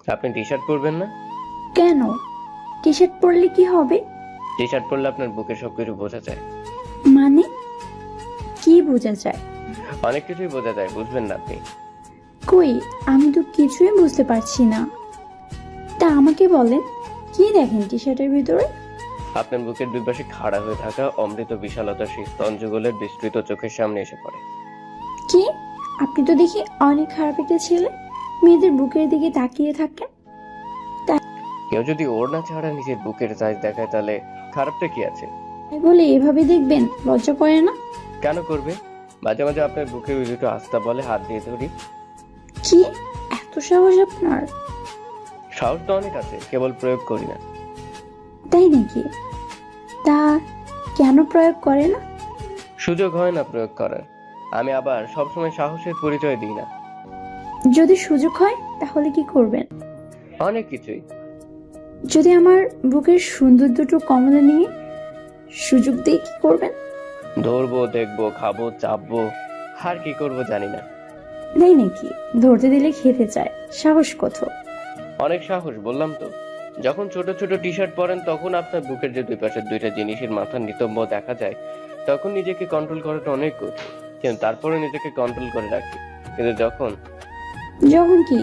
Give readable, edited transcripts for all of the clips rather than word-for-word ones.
আপনি T shirt পরবেন না? কেন? টি শার্ট পরলে কি হবে? টি শার্ট পরলে আপনার বুকের সবকিছু বোঝা যায়। মানে কি বোঝা যায়? অনেক কিছুই বোঝা যায়, বুঝবেন না আপনি। কই, আমি তো কিছুই বুঝতে পারছি না। তা আমাকে বলেন, কি দেখেন টি শার্টের ভিতরে? আপনার বুকের দুই পাশে খাড়া হয়ে থাকা অমৃত বিশালতার সেই স্তন যুগলের বিস্তৃত চোখের সামনে এসে পড়ে। কি? আপনি তো দেখি অনেক খারাপ একটা ছেলে, মেয়েদের বুকের দিকে তাকিয়ে থাকেন। কেউ যদি ওড়না ছাড়া নিজের বুকের সাইজ দেখায় তাহলে খারাপটা কি আছে? তাই বলে এভাবে দেখবেন, লজ্জা করে না? কেন করবে? মাঝে মাঝে আপনার বুকের ওই দুটো আস্থা বলে হাত দিয়ে ধরি। কি এত সাহস আপনার? সাহস তো অনেক আছে, কেবল প্রয়োগ করি না। তাই নাকি? তা কেন প্রয়োগ করে না? সুযোগ হয় না প্রয়োগ করার। আমি আবার সবসময় সাহসের পরিচয় দিই না। যদি সুযোগ হয় তাহলে কি করবেন? অনেক কিছুই। যদি আমার বুকের সুন্দর দুটো কমলা নিয়ে সুযোগ দিয়ে কি করবেন? ধরবো, দেখবো, খাবো, চাপবো, আর কি করবো জানি না। তাই নাকি? ধরতে দিলে খেতে চায়, সাহস কত! অনেক সাহস, বললাম তো। যখন ছোট ছোট টি শার্ট পরেন তখন আপনার বুকের যে দুই পাশের দুইটা জিনিসের মাথার নিতম্ব দেখা যায়, তখন নিজেকে কন্ট্রোল করাটা অনেক কঠিন। কিন্তু তারপরে নিজেকে কন্ট্রোল করে রাখি। কিন্তু যখন যখন কি?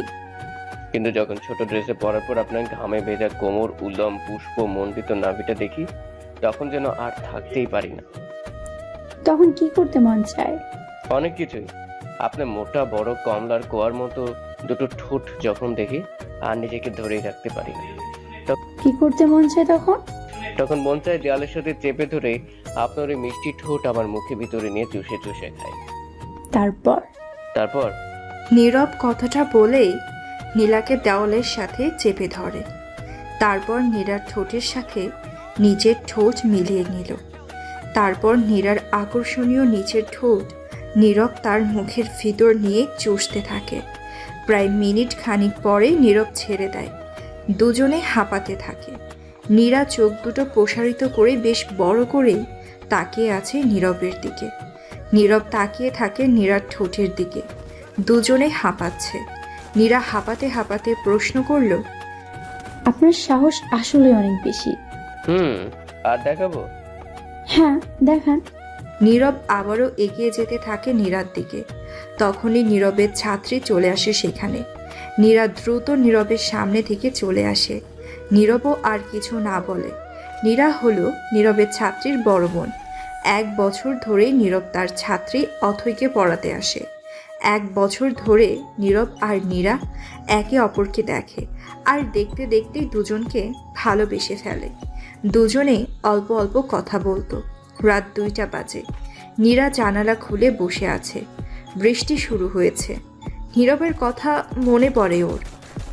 কিন্তু যখন ছোট ড্রেসে পরার পর আপনার ঘামে ভেজা কোমর, উলম পুষ্প মণ্ডিত নাভিটা দেখি, তখন যেন আর থাকতেই পারি না। তখন কি করতে মন চায়? অনেক কিছুই। আপনার মোটা বড় কমলার কোয়ার মতো দুটো ঠোঁট যখন দেখি, আর নিজেকে ধরেই রাখতে পারি না। কি করতে মন চায় তখন? তখন মন চায় দেয়ালের সাথে চেপে ধরে আপনার ওই মিষ্টি ঠোঁট আমার মুখে ভিতরে নিয়ে চুষে চুষে খাই। তারপর? তারপর নীরব কথাটা বলেই নীলাকে দেওয়ালের সাথে চেপে ধরে। তারপর নীরার ঠোঁটের সাথে নিজের ঠোঁট মিলিয়ে নিল। তারপর নীরার আকর্ষণীয় নিচের ঠোঁট নীরব তার মুখের ভিতর নিয়ে চুষতে থাকে। প্রায় মিনিট খানিক পরে নীরব ছেড়ে দেয়। দুজনে হাঁপাতে থাকে। নীরা চোখ দুটো প্রসারিত করে বেশ বড় করেই তাকিয়ে আছে নীরবের দিকে। নীরব তাকিয়ে থাকে নীরার ঠোঁটের দিকে। দুজনে হাঁপাচ্ছে। নীরা হাঁপাতে হাঁপাতে প্রশ্ন করল, আপনার সাহস আসলে অনেক বেশি। আর দেখাবো? হ্যাঁ, দেখান। নীরব আবারও এগিয়ে যেতে থাকে নীরার দিকে। তখনই নীরবের ছাত্রী চলে আসে সেখানে। নীরা দ্রুত নীরবের সামনে থেকে চলে আসে। নীরবও আর কিছু না বলে। নীরা হলো নীরবের ছাত্রীর বড় বোন। 1 বছর ধরেই নীরব তার ছাত্রী অথৈকে পড়াতে আসে। 1 বছর ধরে নীরব আর নীরা একে অপরকে দেখে, আর দেখতে দেখতেই দুজনকে ভালোবেসে ফেলে। দুজনে অল্প অল্প কথা বলতো। রাত 2টা বাজে। নীরা জানালা খুলে বসে আছে। বৃষ্টি শুরু হয়েছে। নীরবের কথা মনে পড়ে ওর।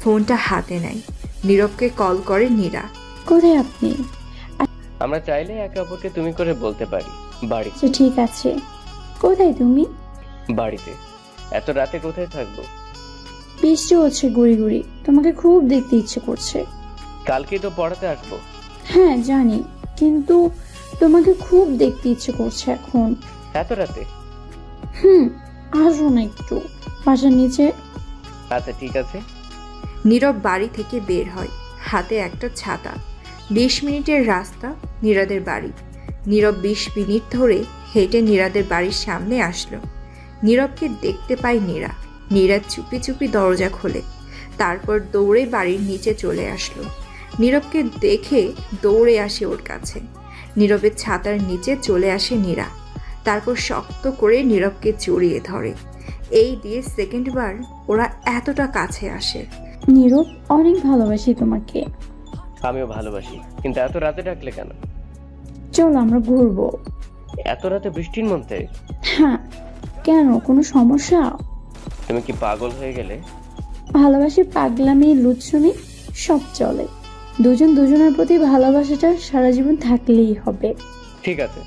ফোনটা হাতে নেয়। নীরবকে কল করে নীরা। কোথায় আপনি? আমরা চাইলে একে অপরকে তুমি করে বলতে পারি। বাড়িতে। আচ্ছা ঠিক আছে। কোথায় তুমি? বাড়িতে। এত রাতে কোথায় থাকবো? বৃষ্টি হচ্ছে গুড়ি গুড়ি, তোমাকে খুব দেখতে ইচ্ছে করছে। কালকেই তো পড়াতে আসবো। হ্যাঁ জানি, কিন্তু তোমাকে খুব দেখতে ইচ্ছে করছে এখন। এত রাতে? আসো না একটু বাসার নিচে। আচ্ছা ঠিক আছে। নীরব বাড়ি থেকে বের হয়, হাতে একটা ছাতা। 20 মিনিটের রাস্তা নীরাদের বাড়ি। নীরব 20 মিনিট ধরে হেঁটে নীরাদের বাড়ির সামনে আসলো। নীরবকে দেখতে পায় নীরা। নীরা চুপি চুপি দরজা খোলে। তারপর দৌড়ে বাড়ির নিচে চলে আসলো। নীরবকে দেখে দৌড়ে আসে ওর কাছে। নীরবের ছাতার নিচে চলে আসে নীরা। তারপর শক্ত করে নীরবকে জড়িয়ে ধরে। এই দিয়ে সেকেন্ডবার ওরা এতটা কাছে আসে। নীরব, অনেক ভালোবাসি তোমাকে। আমিও ভালোবাসি, কিন্তু এত রাতে ডাকলে কেন? চলো আমরা ঘুরবো। এত রাতে বৃষ্টির মধ্যে? হ্যাঁ, কেন, কোনো সমস্যা? তুমি কি পাগল হয়ে গেলে? ভালোবাসি, পাগলামি, লুচ্ছনি সব চলে। দুজন দুজনের প্রতি ভালোবাসাটা সারা জীবন থাকলেই হবে। ঠিক আছে।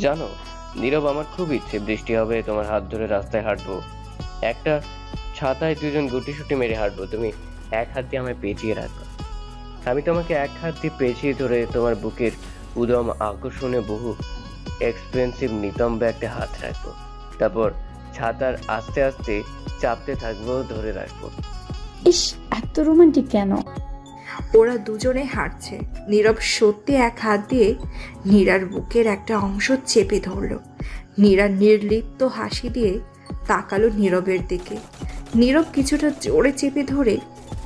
জানো, নীরব, আমার খুব ইচ্ছে বৃষ্টি হবে, তোমার হাত ধরে রাস্তায় হাঁটবো, একটা ছাতায় দুজন গুটিসুটি মেরে হাঁটবো, তুমি এক হাত দিয়ে আমায় পেঁচিয়ে রাখবে, আমি তোমাকে এক হাত দিয়ে পেঁচিয়ে ধরে তোমার বুকের উদম আকর্ষণে বহু এক্সপেন্সিভ নিতম্বে একটা হাত রাখবো, তারপর ছাতার আস্তে আস্তে চাপতে থাকবো, ধরে রাখবো। ইস, এত রোমান্টিক কেন? ওরা দুজনে হাঁটছে। নীরব সত্যি এক হাত দিয়ে নীরার বুকের একটা অংশ চেপে ধরল। নীরা নির্লিপ্ত হাসি দিয়ে তাকালো নীরবের দিকে। নীরব কিছুটা জোরে চেপে ধরে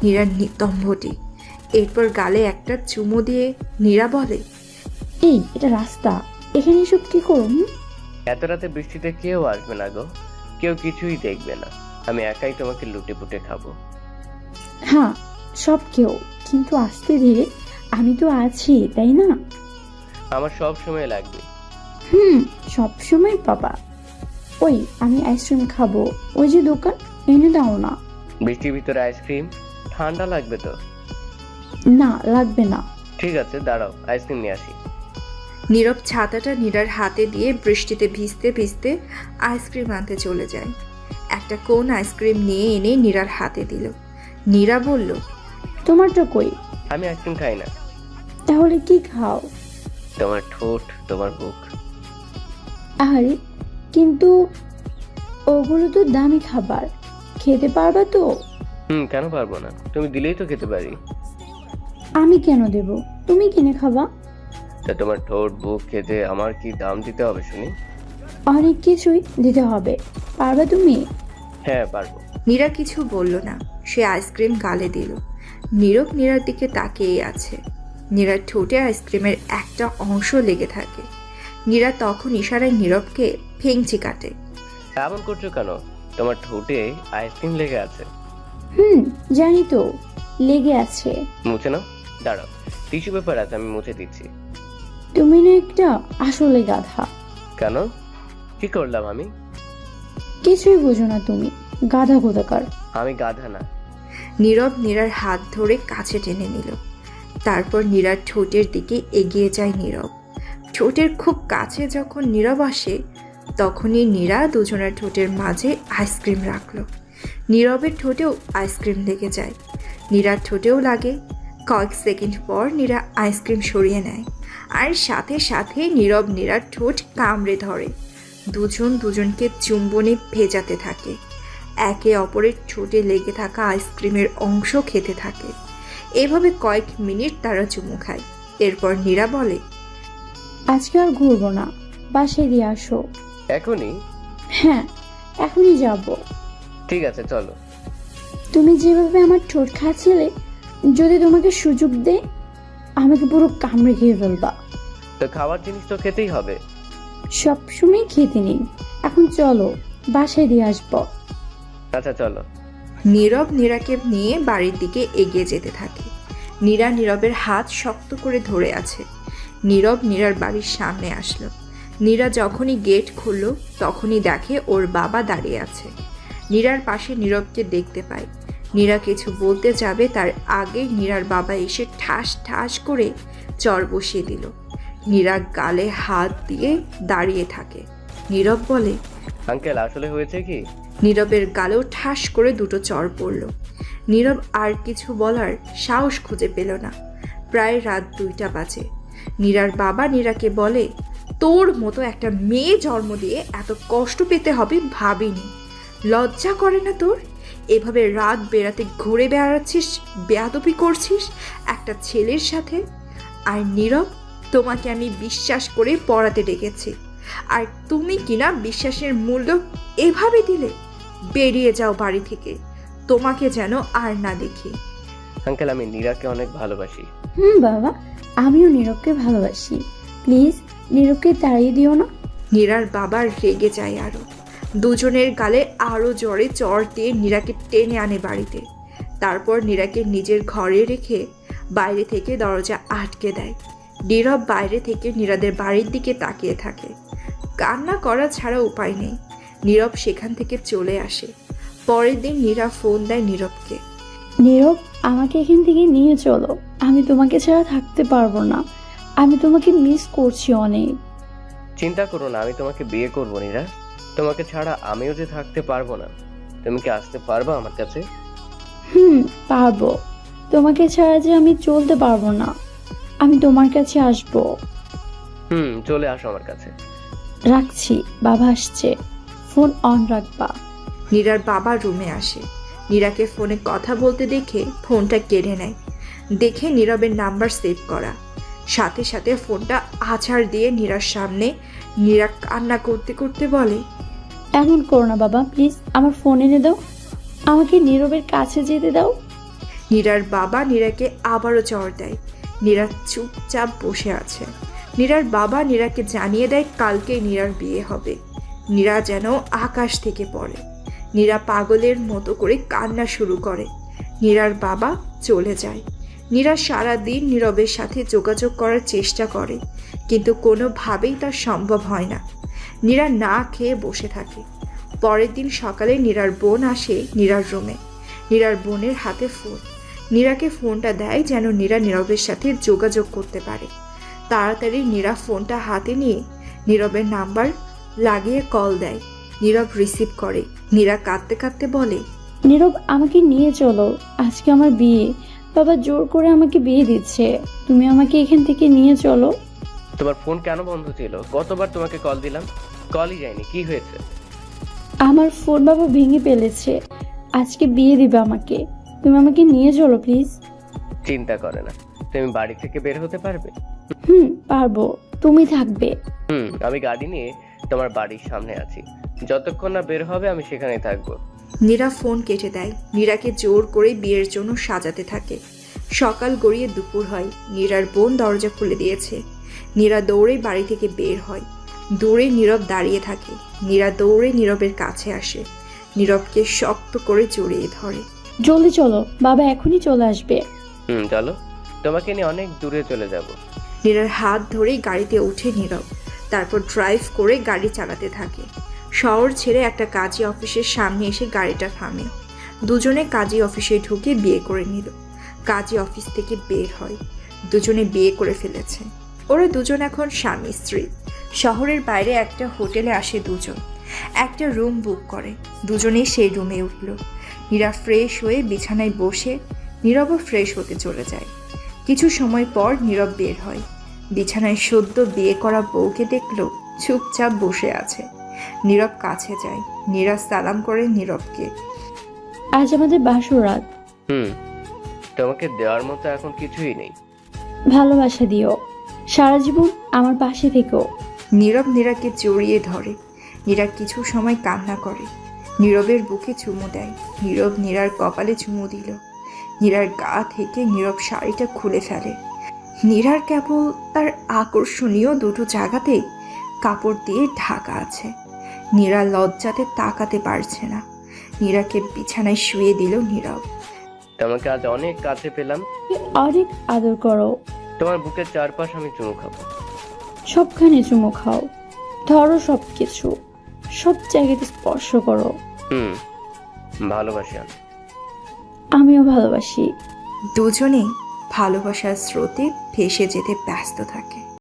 নীরার নিতম্বটি, এরপর গালে একটা চুমু দিয়ে নীরা বলে, এই, এটা রাস্তা, এখানে এসব কি করুন? এত রাতে বৃষ্টিতে কেউ আসবে না গো, কেউ কিছুই দেখবে না। আমি একাই তোমাকে লুটে পুটে খাবো। হ্যাঁ, সব কেউ, কিন্তু আস্তে ধীরে। আমি তো আছি, তাই না? আমার সব সময় লাগবে। সব সময় পাবা। ওই, আমি আইসক্রিম খাবো, ওই যে দোকান, এনে দাও না। বৃষ্টির ভিতরে আইসক্রিম? ঠান্ডা লাগবে তো। না, লাগবে না। ঠিক আছে, দাঁড়াও, আইসক্রিম নিয়ে আসি। নীরব ছাতাটা নীরার হাতে দিয়ে বৃষ্টিতে ভিজতে ভিজতে আইসক্রিম আনতে চলে যায়। একটা কোন আইসক্রিম নিয়ে এনে নীরার হাতে দিল। নীরা বলল, তোমারটা কই? আমি আইসক্রিম খাই না। তাহলে কি খাও? তোমার ঠোঁট, তোমার বুক। আরে, কিন্তু ওগুলো তো দামি খাবার, খেতে পারবা তো? কেন পারবো না? তুমি দিলেই তো খেতে পারি। আমি কেন দেব? তুমি কিনে খাবা। তা তোমার ঠোঁট, বুক খেতে আমার কি দাম দিতে হবে শুনি? অনেক কিছুই দিতে হবে। পারবা তুমি? হ্যাঁ, পারবো। নীরা কিছু বলল না। সে আইসক্রিম গালে দিল। নীরব নীরার দিকে তাকিয়ে আছে। নীরার ঠোঁটে আইসক্রিমের একটা অংশ লেগে থাকে। নীরা তখন ইশারায় নীরবকে ফেংচি কাটে। এমন করছো কেন? তোমার ঠোঁটে আইসক্রিম লেগে আছে। জানি তো, লেগে আছে। মুছে নাও। দাঁড়াও, টিস্যু পেপার আছে, আমি মুছে দিচ্ছি। তুমি না একটা আসলে গাধা। কেন? কি করলাম আমি? কিছুই বুঝো না তুমি, গাধা কোথাকার। আমি গাধা না। নীরব নীরার হাত ধরে কাছে টেনে নিল। তারপর নীরার ঠোঁটের দিকে এগিয়ে যায় নীরব। ঠোঁটের খুব কাছে যখন নীরব আসে, তখনই নীরা দুজনের ঠোঁটের মাঝে আইসক্রিম রাখলো। নীরবের ঠোঁটেও আইসক্রিম লেগে যায়। নীরার ঠোঁটেও লাগে। কয়েক সেকেন্ড পর নীরা আইসক্রিম সরিয়ে নেয়, আর সাথে সাথে নীরব নীরার ঠোঁট কামড়ে ধরে। দুজন দুজনকে চুম্বনে ভেজাতে থাকে। একে অপরের ঠোঁটে লেগে থাকা আইসক্রিমের অংশ খেতে থাকে। এভাবে কয়েক মিনিট তারা চুমু খায়। এরপর নীরা বলে, আজকে আর ঘুরবো না, বাসায় দিয়ে আসো। এখনই? হ্যাঁ, এখনই যাব। ঠিক আছে, চলো। তুমি যেভাবে আমার ঠোঁট খাচ্ছিলে, যদি তোমাকে সুযোগ দে, আমাকে পুরো কামড়ে খেয়ে ফেলবা। তো খাওয়ার জিনিস তো খেতেই হবে। সবসময় খেতে নেই, এখন চলো, বাসায় দিয়ে আসবো। আচ্ছা, চলো। নীরব নীরাকে নিয়ে বাড়ির দিকে এগিয়ে যেতে থাকে। নীরা নীরবের হাত শক্ত করে ধরে আছে। নীরব নীরার বাড়ির সামনে আসলো। নীরা যখনই গেট খুলল, তখনই দেখে ওর বাবা দাঁড়িয়ে আছে। নীরার পাশে নীরবকে দেখতে পায়। নীরা কিছু বলতে যাবে, তার আগে নীরার বাবা এসে ঠাস ঠাস করে চর বসিয়ে দিল। নীরা গালে হাত দিয়ে দাঁড়িয়ে থাকে। নীরব বলে, আঙ্কেল, আসলে হয়েছে কি? নীরবের গালেও ঠাস করে দুটো চর পড়ল। নীরব আর কিছু বলার সাহস খুঁজে পেল না। প্রায় রাত 2টা বাজে। নীরার বাবা নীরাকে বলে, তোর মতো একটা মেয়ে জন্ম দিয়ে এত কষ্ট পেতে হবে ভাবিনি। লজ্জা করে না তোর? এভাবে রাত বেরাতে ঘুরে বেড়াচ্ছিস, বেয়াদবি করছিস একটা ছেলের সাথে। আর নীরব, তোমাকে আমি বিশ্বাস করে পড়াতে ডেকেছি, আর তুমি কিনা বিশ্বাসের মূল্য এভাবে দিলে? বেরিয়ে যাও বাড়ি থেকে, তোমাকে যেন আর না দেখি। আঙ্কেল, আমি নীরাকে অনেক ভালোবাসি। বাবা, আমিও নীরবকে ভালোবাসি। প্লিজ, নীরবকে তাড়িয়ে দিও না। নীরার বাবা রেগে যায় আরো। দুজনের গালে আরো জোরে চড় দিয়ে নীরাকে টেনে আনে বাড়িতে। তারপর নীরাকে নিজের ঘরে রেখে বাইরে থেকে দরজা আটকে দেয়। নীরব বাইরে থেকে নীরাদের বাড়ির দিকে তাকিয়ে থাকে। কান্না করা ছাড়া উপায় নেই। নীরব সেখান থেকে চলে আসে। পরের দিন নীরা ফোন দেয় নীরবকে। নীরব, আমাকে এখান থেকে নিয়ে চলো, আমি তোমাকে ছাড়া থাকতে পারবো না, আমি তোমাকে মিস করছি অনেক। চিন্তা করো না, আমি তোমাকে বিয়ে করবো নীরা। তোমাকে ছাড়া আমিও যে থাকতে পারবো না। তুমি কি আসতে পারবা আমার কাছে? পারবো। তোমাকে ছাড়া যে আমি চলতে পারবো না, আমি তোমার কাছে আসবো। চলে আসো আমার কাছে। রাখছি, বাবা আসছে, ফোন অন রাখবা। নীরার বাবা রুমে আসে। নীরাকে ফোনে কথা বলতে দেখে ফোনটা কেড়ে নেয়। দেখে নীরবের নাম্বার সেভ করা, সাথে সাথে ফোনটা আছাড় দিয়ে নীরার সামনে। নীরা কান্না করতে করতে বলে, এমন করো না বাবা, প্লিজ আমার ফোন এনে দাও, আমাকে নীরবের কাছে যেতে দাও। নীরার বাবা নীরাকে আবারও চড় দেয়। নীরা চুপচাপ বসে আছে। নীরার বাবা নীরাকে জানিয়ে দেয় কালকে নীরার বিয়ে হবে। নীরা যেন আকাশ থেকে পড়ে। নীরা পাগলের মতো করে কান্না শুরু করে। নীরার বাবা চলে যায়। নীরা সারাদিন নীরবের সাথে যোগাযোগ করার চেষ্টা করে, কিন্তু কোনোভাবেই তার সম্ভব হয় না। নীরা না খেয়ে বসে থাকে। পরের দিন সকালে নীরার বোন আসে নীরার রুমে। নীরার বোনের হাতে ফোন। নীরাকে ফোনটা দেয় যেন নীরা নীরবের সাথে যোগাযোগ করতে পারে। তাড়াতাড়ি নীরা ফোনটা হাতে নিয়ে নীরবের নাম্বার লাগিয়ে কল দেয়। নীরব রিসিভ করে। নীরা কাঁদতে কাঁদতে বলে, নীরব আমাকে নিয়ে চলো, আজকে আমার বিয়ে, বাবা জোর করে আমাকে বিয়ে দিচ্ছে, তুমি আমাকে এখান থেকে নিয়ে চলো। তোমার ফোন কেন বন্ধ ছিল? কতবার তোমাকে কল দিলাম, কলই যায়নি। কি হয়েছে? আমার ফোন বাবা ভেঙে ফেলেছে, আজকে বিয়ে দিবে আমাকে, তুমি আমাকে নিয়ে চলো প্লিজ। চিন্তা করে না, তুমি বাড়ি থেকে বের হতে পারবে? পারবো, তুমি থাকবে। আমি গাড়ি নিয়ে তোমার বাড়ির সামনে আছি, যতক্ষণ না বের হবে আমি সেখানেই থাকবো। নীরা ফোন কেটে দেয়। নীরাকে জোর করে বিয়ের জন্য সাজাতে থাকে। সকাল গড়িয়ে দুপুর হয়। নীরার বোন দরজা খুলে দিয়েছে। নীরা দৌড়ে বাড়ি থেকে বের হয়। দূরে নীরব দাঁড়িয়ে থাকে। নীরা দৌড়ে নীরবের কাছে আসে। নীরবকে শক্ত করে জড়িয়ে ধরে। জলদি চলো, বাবা এখনই চলে আসবে। চলো, তোমাকে নিয়ে অনেক দূরে চলে যাব। নীরার হাত ধরেই গাড়িতে ওঠে নীরব। তারপর ড্রাইভ করে গাড়ি চালাতে থাকে। শহর ছেড়ে একটা কাজী অফিসের সামনে এসে গাড়িটা থামে। দুজনে কাজী অফিসে ঢুকে বিয়ে করে নিল। কাজী অফিস থেকে বের হয়। দুজনে বিয়ে করে ফেলেছে। ওরা দুজন এখন স্বামী স্ত্রী। শহরের বাইরে একটা হোটেলে আসে দুজন। একটা রুম বুক করে। দুজনেই সেই রুমে উঠল। নীরা ফ্রেশ হয়ে বিছানায় বসে, নীরবও ফ্রেশ হতে চলে যায়। কিছু সময় পর নীরব বের হয়। বিছানায় সদ্য বিয়ে করা বউকে দেখল চুপচাপ বসে আছে। নীরব কাছে যায়। নীরা সালাম করে নীরবকে। আজ আমাদের বাসর রাত, তোমাকে দেওয়ার মতো এখন কিছুই নেই। ভালোবাসা দিও, সারা জীবন আমার পাশে থেকো। নীরব নীরাকে জড়িয়ে ধরে। নীরা কিছু সময় কান্না করে। নীরবের বুকে চুমু দেয়। নীরব নীরার কপালে চুমু দিল। নীরার গা থেকে নীরব শাড়িটা খুলে ফেলে। নীরার কেবল তার আকর্ষণীয় দুটো জায়গাতে কাপড় দিয়ে ঢাকা আছে। নীরা লজ্জাতে তাকাতে পারছে না। নীরাকে বিছানায় শুয়ে দিল নীরব। তোমাকে আজ অনেক কাছে পেলাম। অনেক আদর করো, তোমার বুকের চারপাশ আমি চুমু খাবো। সবখানে চুমু খাও, ধরো সবকিছু, সব জায়গাতে স্পর্শ করো। ভালোবাসি আমি। আমিও ভালোবাসি। দুজনেই ভালোবাসার স্রোতে ভেসে যেতে ব্যস্ত থাকে।